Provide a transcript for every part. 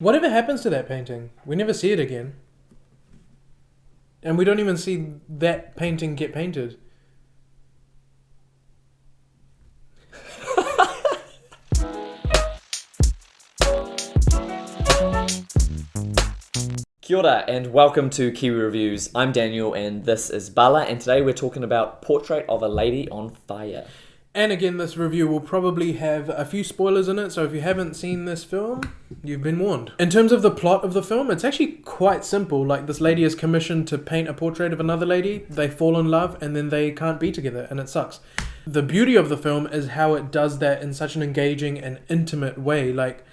Whatever happens to that painting? We never see it again. And we don't even see that painting get painted. Kia ora and welcome to Kiwi Reviews. I'm Daniel and this is Bala, and today we're talking about Portrait of a Lady on Fire. And again, this review will probably have a few spoilers in it, so if you haven't seen this film, you've been warned. In terms of the plot of the film, it's actually quite simple. Like, this lady is commissioned to paint a portrait of another lady, they fall in love, and then they can't be together, and it sucks. The beauty of the film is how it does that in such an engaging and intimate way. Like,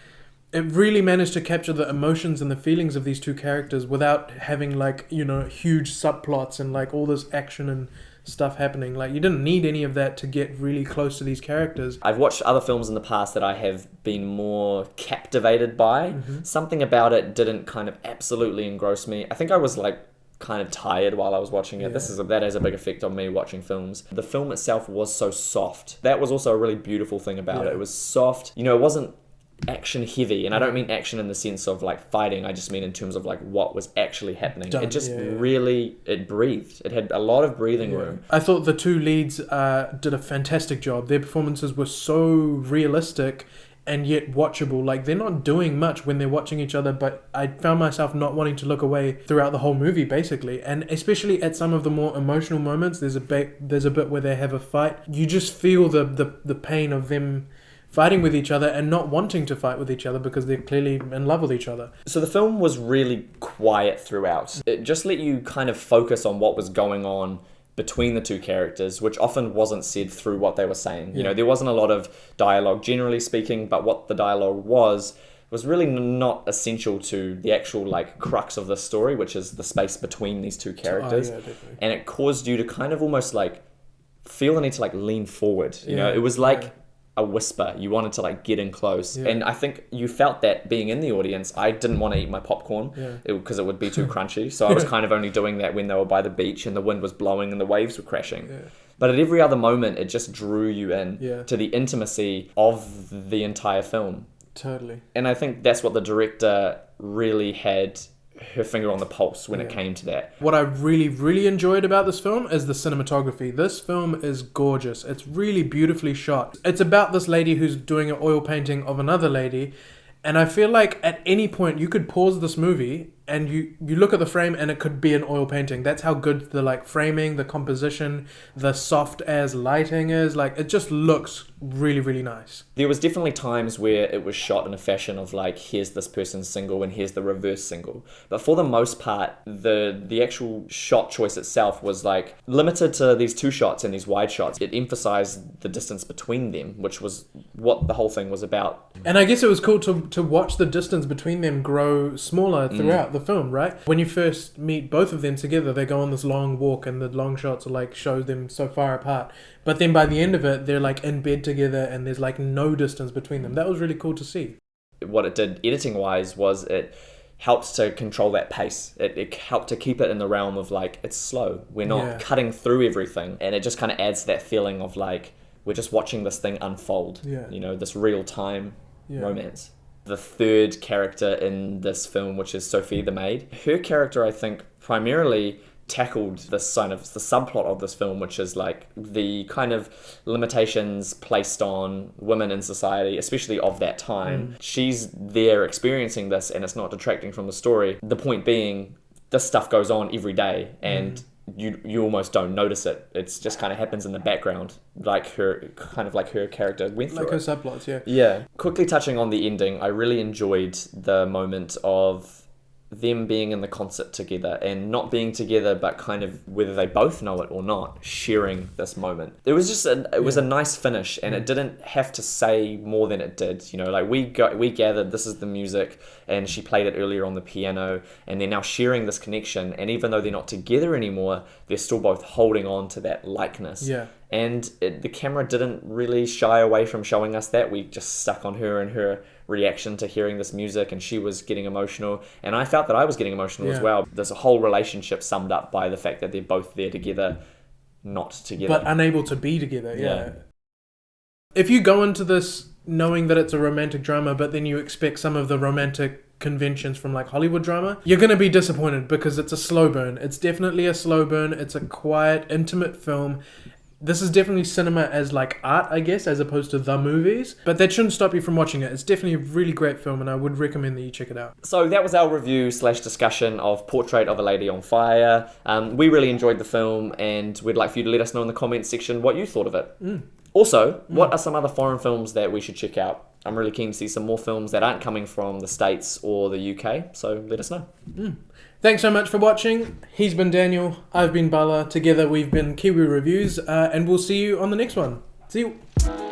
it really managed to capture the emotions and the feelings of these two characters without having, like, you know, huge subplots and like all this action and stuff happening. Like, you didn't need any of that to get really close to these characters. I've watched other films in the past that I have been more captivated by. Something about it didn't kind of absolutely engross me. I think I was like kind of tired while I was watching it. Yeah. That has a big effect on me watching films. The film itself was so soft. That was also a really beautiful thing about it. It was soft. You know, it wasn't action heavy, and I don't mean action in the sense of like fighting. I just mean in terms of like what was actually happening. It just really, it breathed. It had a lot of breathing room. I thought the two leads did a fantastic job. Their performances were so realistic and yet watchable. Like, they're not doing much when they're watching each other, but I found myself not wanting to look away throughout the whole movie, basically. And especially at some of the more emotional moments, there's a bit where they have a fight. You just feel the pain of them fighting with each other and not wanting to fight with each other because they're clearly in love with each other. So the film was really quiet throughout. It just let you kind of focus on what was going on between the two characters, which often wasn't said through what they were saying. You know, there wasn't a lot of dialogue, generally speaking, but what the dialogue was really not essential to the actual like crux of the story, which is the space between these two characters. Definitely. And it caused you to kind of almost like feel the need to like lean forward. You know, it was like a whisper. You wanted to like get in close. And I think you felt that being in the audience. I didn't want to eat my popcorn because it would be too crunchy. So I was kind of only doing that when they were by the beach and the wind was blowing and the waves were crashing. But at every other moment, it just drew you in to the intimacy of the entire film. Totally. And I think that's what the director really had her finger on the pulse when it came to that. What I really, really enjoyed about this film is the cinematography. This film is gorgeous. It's really beautifully shot. It's about this lady who's doing an oil painting of another lady, and I feel like at any point you could pause this movie and you look at the frame and it could be an oil painting. That's how good the like framing, the composition, the soft as lighting is. Like, it just looks really, really nice. There was definitely times where it was shot in a fashion of like, here's this person's single and here's the reverse single. But for the most part, the actual shot choice itself was like limited to these two shots and these wide shots. It emphasized the distance between them, which was what the whole thing was about. And I guess it was cool to watch the distance between them grow smaller throughout the film, right? When you first meet both of them together, they go on this long walk and the long shots are like show them so far apart. But then by the end of it, they're like in bed together and there's like no distance between them. That was really cool to see. What it did editing-wise was it helped to control that pace. It helped to keep it in the realm of like, it's slow. We're not cutting through everything. And it just kind of adds to that feeling of like, we're just watching this thing unfold. You know, this real-time romance. The third character in this film, which is Sophie the maid, her character, I think, primarily tackled this kind of the subplot of this film, which is like the kind of limitations placed on women in society, especially of that time. She's there experiencing this and it's not detracting from the story. The point being, this stuff goes on every day and you almost don't notice it. It's just kind of happens in the background, like her character went through like her subplots. Yeah. Quickly touching on the ending, I really enjoyed the moment of them being in the concert together and not being together, but kind of whether they both know it or not, sharing this moment. It was just it was a nice finish, and it didn't have to say more than it did. You know, like we gathered this is the music, and she played it earlier on the piano, and they're now sharing this connection. And even though they're not together anymore, they're still both holding on to that likeness. And the camera didn't really shy away from showing us that. We just stuck on her and her reaction to hearing this music, and she was getting emotional, and I felt that I was getting emotional as well. There's a whole relationship summed up by the fact that they're both there together, not together, but unable to be together. If you go into this knowing that it's a romantic drama, but then you expect some of the romantic conventions from like Hollywood drama, you're going to be disappointed because it's a slow burn. It's definitely a slow burn. It's a quiet, intimate film. This is definitely cinema as like art, I guess, as opposed to the movies. But that shouldn't stop you from watching it. It's definitely a really great film, and I would recommend that you check it out. So that was our review / discussion of Portrait of a Lady on Fire. We really enjoyed the film, and we'd like for you to let us know in the comments section what you thought of it. Also, what are some other foreign films that we should check out? I'm really keen to see some more films that aren't coming from the States or the UK, so let us know. Thanks so much for watching. He's been Daniel. I've been Bala. Together we've been Kiwi Reviews, and we'll see you on the next one. See you.